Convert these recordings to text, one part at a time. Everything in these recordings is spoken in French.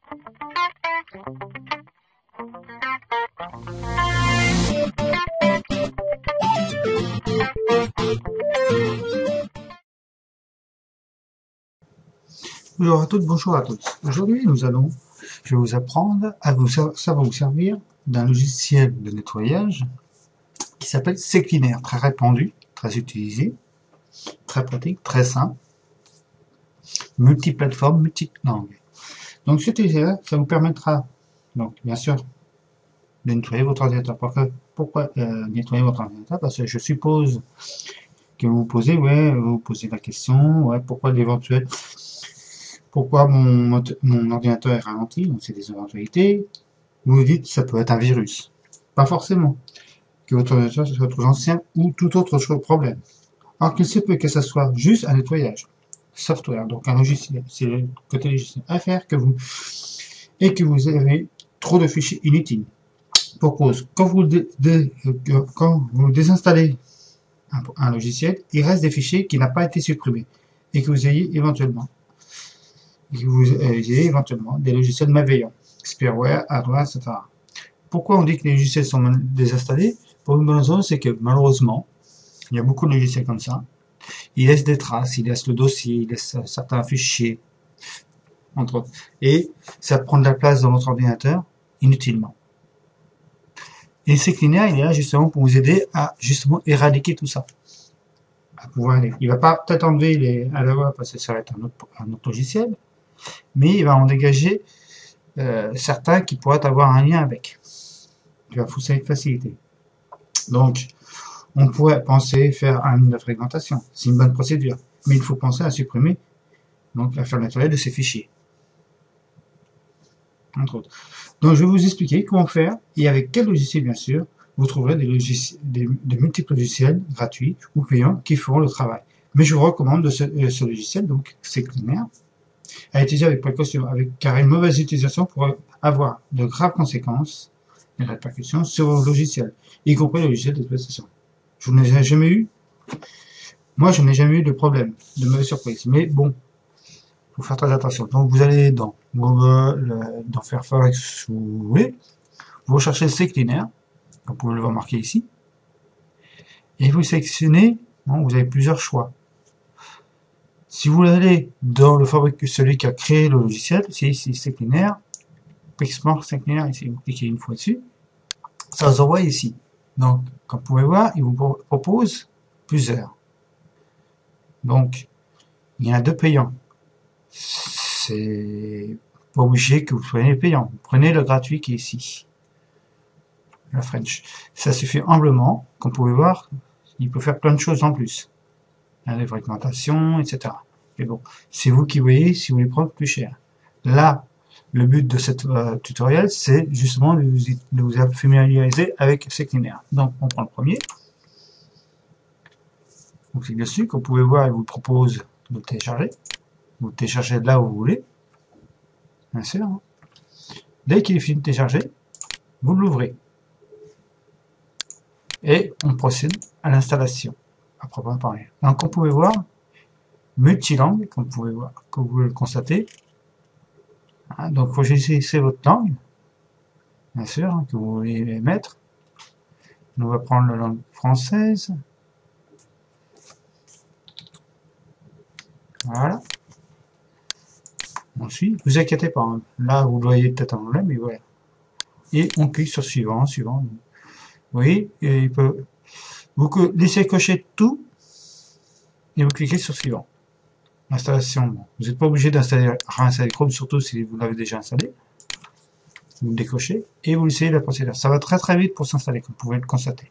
Bonjour à toutes, bonjour à tous. Aujourd'hui, je vais vous apprendre à savoir vous servir d'un logiciel de nettoyage qui s'appelle CCleaner, très répandu, très utilisé, très pratique, très simple, multiplateforme, multilangue. Donc, cet logiciel, ça vous permettra, donc, bien sûr, de nettoyer votre ordinateur. Pourquoi nettoyer votre ordinateur? Parce que je suppose que vous vous posez la question, pourquoi mon ordinateur est ralenti, donc c'est des éventualités. Vous vous dites, ça peut être un virus. Pas forcément. Que votre ordinateur soit trop ancien ou tout autre problème. Alors qu'il se peut que ça soit juste un nettoyage. Software, donc un logiciel. C'est le côté logiciel à faire que vous avez trop de fichiers inutiles. Pour cause, quand vous désinstallez un logiciel, il reste des fichiers qui n'ont pas été supprimés et que vous ayez éventuellement des logiciels malveillants, spareware, hardware, etc. Pourquoi on dit que les logiciels sont désinstallés? Pour une bonne raison, c'est que malheureusement, il y a beaucoup de logiciels comme ça. Ils laissent des traces, ils laissent le dossier, ils laissent certains fichiers, entre autres. Et ça prend de la place dans votre ordinateur inutilement. Et CCleaner, il est là justement pour vous aider à justement éradiquer tout ça. Il va pas peut-être enlever les ADAWA parce que ça va être un autre logiciel, mais il va en dégager certains qui pourraient avoir un lien avec. Il va vous faciliter. Donc, on pourrait penser faire un minimum de fragmentation. C'est une bonne procédure. Mais il faut penser à supprimer, donc à faire le nettoyage de ces fichiers. Entre autres. Donc, je vais vous expliquer comment faire et avec quel logiciel, bien sûr, vous trouverez des multiples logiciels gratuits ou payants qui feront le travail. Mais je vous recommande ce logiciel, donc CCleaner, à utiliser avec précaution, car une mauvaise utilisation pourrait avoir de graves conséquences et répercussions sur vos logiciels, y compris le logiciel d'exploitation. Je n'ai jamais eu de problème, de mauvaise surprise. Mais bon, faut faire très attention. Donc vous allez dans Google, dans Firefox, si vous voulez, vous recherchez CCleaner, vous pouvez le voir marqué ici, et vous sélectionnez, vous avez plusieurs choix. Si vous allez dans celui qui a créé le logiciel, c'est ici CCleaner, Pixmore CCleaner, ici vous cliquez une fois dessus, ça vous envoie ici. Donc, comme vous pouvez voir, il vous propose plusieurs. Donc, il y en a 2 payants. C'est pas obligé que vous preniez le payant. Vous prenez le gratuit qui est ici. La French. Ça suffit amplement. Comme vous pouvez voir, il peut faire plein de choses en plus. Les fragmentations, etc. Mais bon, c'est vous qui voyez si vous voulez prendre plus cher. Là, le but de cette tutoriel, c'est justement de vous familiariser avec CCleaner. Donc, on prend le premier. On clique dessus. Comme vous pouvez voir, il vous propose de le télécharger. Vous le téléchargez là où vous voulez. Bien sûr. Dès qu'il est fini de télécharger, vous l'ouvrez. Et on procède à l'installation, à proprement parler. Donc, on pouvez voir, multilangue, comme vous pouvez le constater. Donc, vous choisissez votre langue, bien sûr, que vous voulez mettre. On va prendre la langue française. Voilà. Ensuite, vous inquiétez pas. Là, vous voyez peut-être un problème, mais voilà. Et on clique sur suivant. Vous voyez, et vous laissez cocher tout et vous cliquez sur suivant. Installation. Vous n'êtes pas obligé réinstaller Chrome, surtout si vous l'avez déjà installé. Vous le décochez et vous laissez la procédure. Ça va très très vite pour s'installer, comme vous pouvez le constater.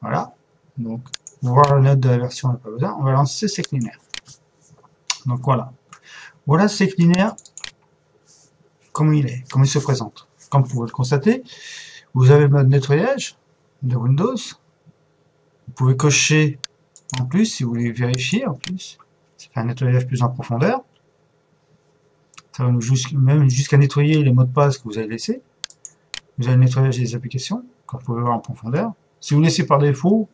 Voilà. Donc, voir la note de la version, on n'a pas besoin. On va lancer CCleaner. Donc voilà. Voilà CCleaner, comment il se présente. Comme vous pouvez le constater, vous avez le mode nettoyage de Windows. Vous pouvez cocher en plus si vous voulez vérifier en plus. Ça fait un nettoyage plus en profondeur. Ça va même jusqu'à nettoyer les mots de passe que vous avez laissés. Vous avez le nettoyage des applications, comme vous pouvez voir en profondeur. Si vous laissez par défaut,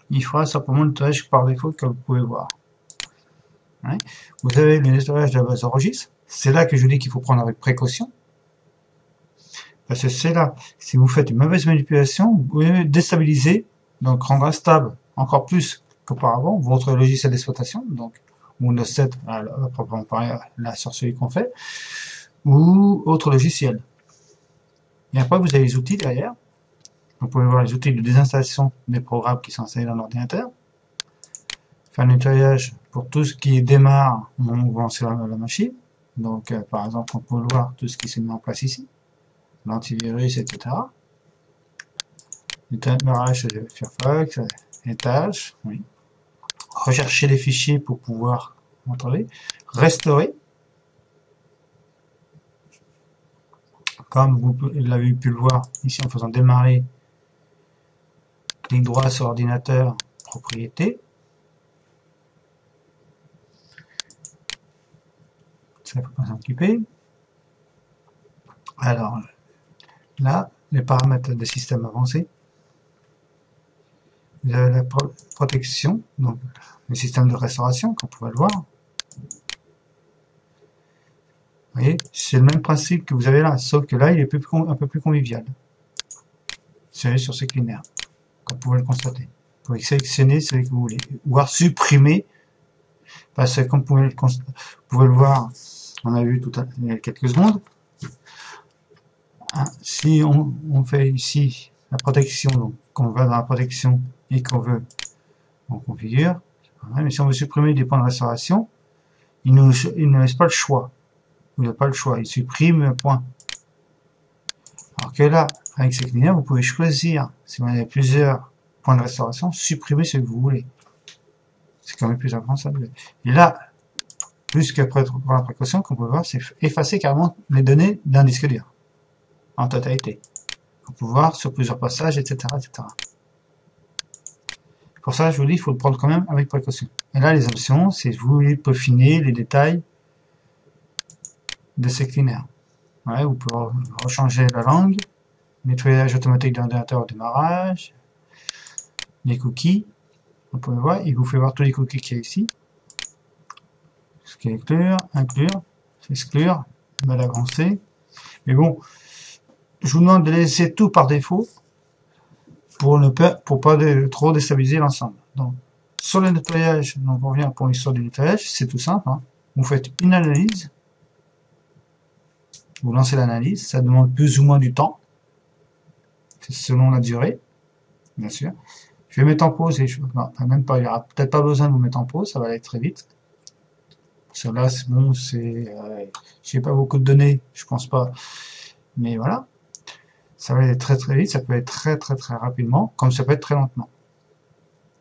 il fera simplement le nettoyage par défaut, comme vous pouvez voir. Vous avez le nettoyage de la base de registre. c'est là que je vous dis qu'il faut prendre avec précaution. Parce que c'est là, si vous faites une mauvaise manipulation, vous pouvez déstabiliser, donc rendre instable encore plus qu'auparavant votre logiciel d'exploitation, donc Windows 7, à proprement parler, la sorcellerie qu'on fait, ou autre logiciel. Et après, vous avez les outils derrière. Vous pouvez voir les outils de désinstallation des programmes qui sont installés dans l'ordinateur. Faire un nettoyage pour tout ce qui démarre au moment où vous lancez la machine. Donc, par exemple, on peut voir tout ce qui s'est mis en place ici. L'antivirus, etc. Le démarrage de Firefox, les tâches, oui. Rechercher les fichiers pour pouvoir contrôler. Restaurer. Comme vous l'avez pu le voir ici en faisant démarrer, clic droit sur ordinateur, propriété. Ça ne faut pas s'occuper. Alors, là, les paramètres des systèmes avancés. Vous avez la protection, donc le système de restauration, comme vous pouvez le voir. Vous voyez, c'est le même principe que vous avez là, sauf que là, il est un peu plus convivial. C'est sur ces clinaires, comme vous pouvez le constater. Vous pouvez sélectionner celui que vous voulez, voire supprimer, parce que comme vous pouvez le voir, on a vu tout à l'heure, il y a quelques secondes. Si on fait ici la protection, donc qu'on va dans la protection et qu'on veut, on configure. Mais si on veut supprimer des points de restauration, il ne laisse pas le choix. Il n'a pas le choix, il supprime un point. Alors que là, avec ces clinaires, vous pouvez choisir, si vous avez plusieurs points de restauration, supprimer ce que vous voulez. C'est quand même plus avancable. Et là, plus qu'après pour la précaution, qu'on peut voir, c'est effacer carrément les données d'un disque dur. En totalité. On peut voir sur plusieurs passages, etc., etc. Pour ça, je vous dis, il faut le prendre quand même avec précaution. Et là, les options, c'est vous voulez peaufiner les détails de ces clinaires. Ouais, vous pouvez rechanger la langue, nettoyage automatique de l'ordinateur au démarrage, les cookies. Vous pouvez voir, il vous fait voir tous les cookies qu'il y a ici. Ce qui est inclure, exclure, mal avancé. Mais bon, je vous demande de laisser tout par défaut pour pas trop déstabiliser l'ensemble. Donc, sur le nettoyage, donc on revient pour l'histoire du nettoyage, c'est tout simple. Hein. Vous faites une analyse, vous lancez l'analyse, ça demande plus ou moins du temps, c'est selon la durée, bien sûr. Je vais mettre en pause et même pas, il n'y aura peut-être pas besoin de vous mettre en pause, ça va aller très vite. Cela, c'est bon, j'ai pas beaucoup de données, je pense pas, mais voilà. Ça va aller très très vite, ça peut être très très très rapidement, comme ça peut être très lentement.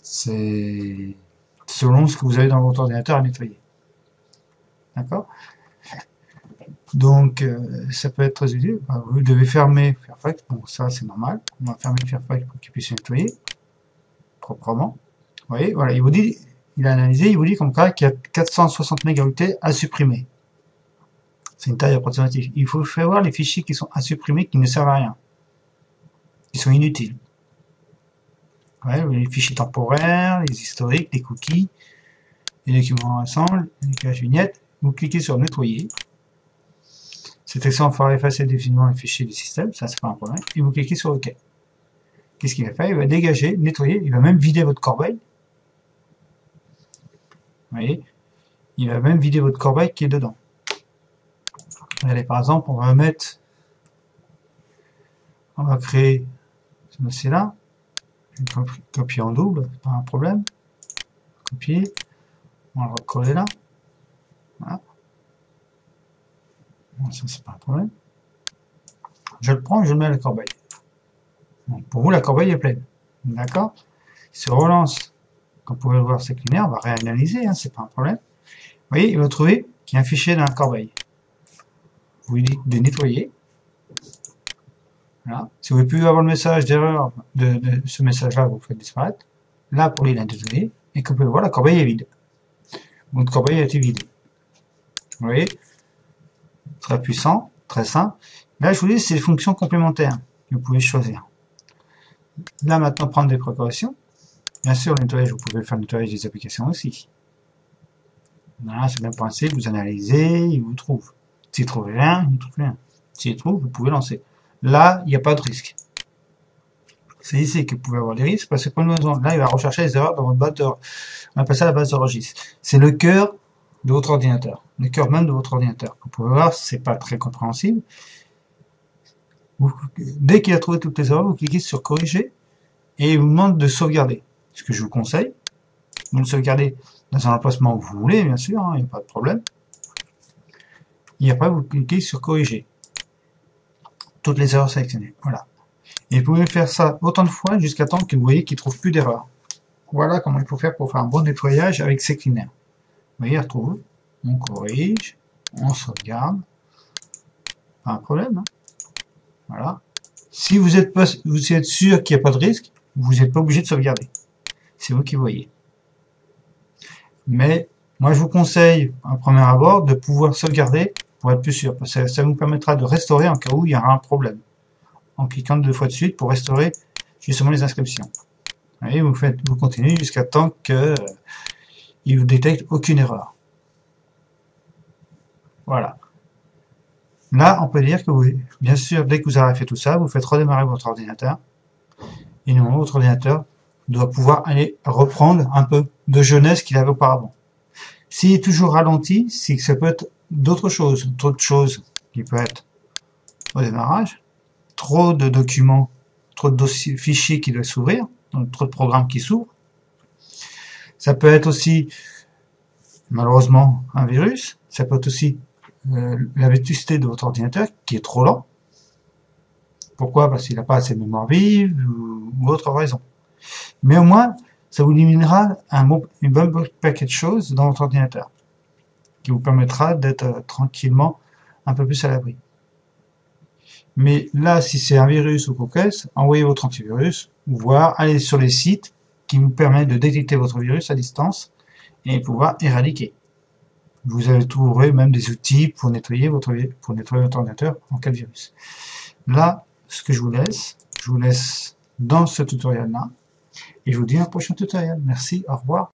C'est selon ce que vous avez dans votre ordinateur à nettoyer. D'accord? Donc, ça peut être très utile. Vous devez fermer Firefox, bon ça c'est normal. On va fermer Firefox pour qu'il puisse nettoyer proprement. Vous voyez, voilà, il vous dit, il a analysé, il vous dit comme ça qu'il y a 460 mégaoctets à supprimer. C'est une taille approximative. Il faut faire voir les fichiers qui sont à supprimer, qui ne servent à rien. Qui sont inutiles. Ouais, les fichiers temporaires, les historiques, les cookies, les documents ensemble, les caches vignettes. Vous cliquez sur nettoyer. Cette action fera effacer définitivement les fichiers du système, ça c'est pas un problème. Et vous cliquez sur OK. Qu'est-ce qu'il va faire? Il va dégager, nettoyer, il va même vider votre corbeille. Vous voyez? Il va même vider votre corbeille qui est dedans. Allez, par exemple, on va créer ce dossier-là. Copier en double, pas un problème. Copier. On va le recoller là. Voilà. Bon, ça, c'est pas un problème. Je le prends et je le mets à la corbeille. Bon, pour vous, la corbeille est pleine. D'accord? Il se relance. Comme vous pouvez le voir, c'est clinaire. On va réanalyser, hein, c'est pas un problème. Vous voyez, il va trouver qu'il y a un fichier dans la corbeille. Vous lui dites de nettoyer. Voilà. Si vous ne pouvez plus avoir le message d'erreur de ce message-là, vous le faites disparaître. Là, pour lui, il a nettoyé. Et comme vous pouvez voir, la corbeille est vide. Votre corbeille a été vidée. Vous voyez? Très puissant, très simple. Là, je vous dis, c'est des fonctions complémentaires que vous pouvez choisir. Là, maintenant, prendre des précautions. Bien sûr, le nettoyage, vous pouvez faire le nettoyage des applications aussi. Voilà, c'est le même principe, vous analysez, il vous trouve. S'il ne trouve rien, il ne trouve rien. S'il trouve, vous pouvez lancer. Là, il n'y a pas de risque. C'est ici que vous pouvez avoir des risques, parce que comme là, il va rechercher les erreurs dans votre base de, on appelle ça la base de registre. C'est le cœur de votre ordinateur, le cœur même de votre ordinateur. Vous pouvez voir, c'est pas très compréhensible. Dès qu'il a trouvé toutes les erreurs, vous cliquez sur corriger et il vous demande de sauvegarder. Ce que je vous conseille, vous le sauvegardez dans un emplacement où vous voulez, bien sûr, il n'y a pas de problème. Et après, vous cliquez sur corriger. Toutes les erreurs sélectionnées. Voilà. Et vous pouvez faire ça autant de fois jusqu'à temps que vous voyez qu'il ne trouve plus d'erreurs. Voilà comment il faut faire pour faire un bon nettoyage avec ces cleaners. Vous voyez, il retrouve, on corrige, on sauvegarde. Pas un problème. Hein. Voilà. Si vous êtes sûr qu'il n'y a pas de risque, vous n'êtes pas obligé de sauvegarder. C'est vous qui voyez. Mais moi, je vous conseille, à premier abord, de pouvoir sauvegarder pour être plus sûr. Parce que ça vous permettra de restaurer en cas où il y aura un problème. En cliquant 2 fois de suite pour restaurer justement les inscriptions. Et vous continuez jusqu'à temps que il vous détecte aucune erreur. Voilà. Là, on peut dire que oui, bien sûr, dès que vous avez fait tout ça, vous faites redémarrer votre ordinateur. Et normalement, votre ordinateur doit pouvoir aller reprendre un peu de jeunesse qu'il avait auparavant. S'il est toujours ralenti, c'est que ça peut être d'autres choses, qui peut être au démarrage, trop de documents, trop de fichiers qui doivent s'ouvrir, donc trop de programmes qui s'ouvrent. Ça peut être aussi, malheureusement, un virus. Ça peut être aussi la vétusté de votre ordinateur qui est trop lent. Pourquoi? Parce qu'il n'a pas assez de mémoire vive ou autre raison. Mais au moins, ça vous éliminera une bonne paquet de choses dans votre ordinateur qui vous permettra d'être tranquillement un peu plus à l'abri. Mais là, si c'est un virus ou quoi, envoyez votre antivirus, ou voire allez sur les sites qui vous permettent de détecter votre virus à distance et pouvoir éradiquer. Vous trouverez même des outils pour nettoyer votre ordinateur en cas de virus. Là, ce que je vous laisse dans ce tutoriel-là, et je vous dis à un prochain tutoriel. Merci, au revoir.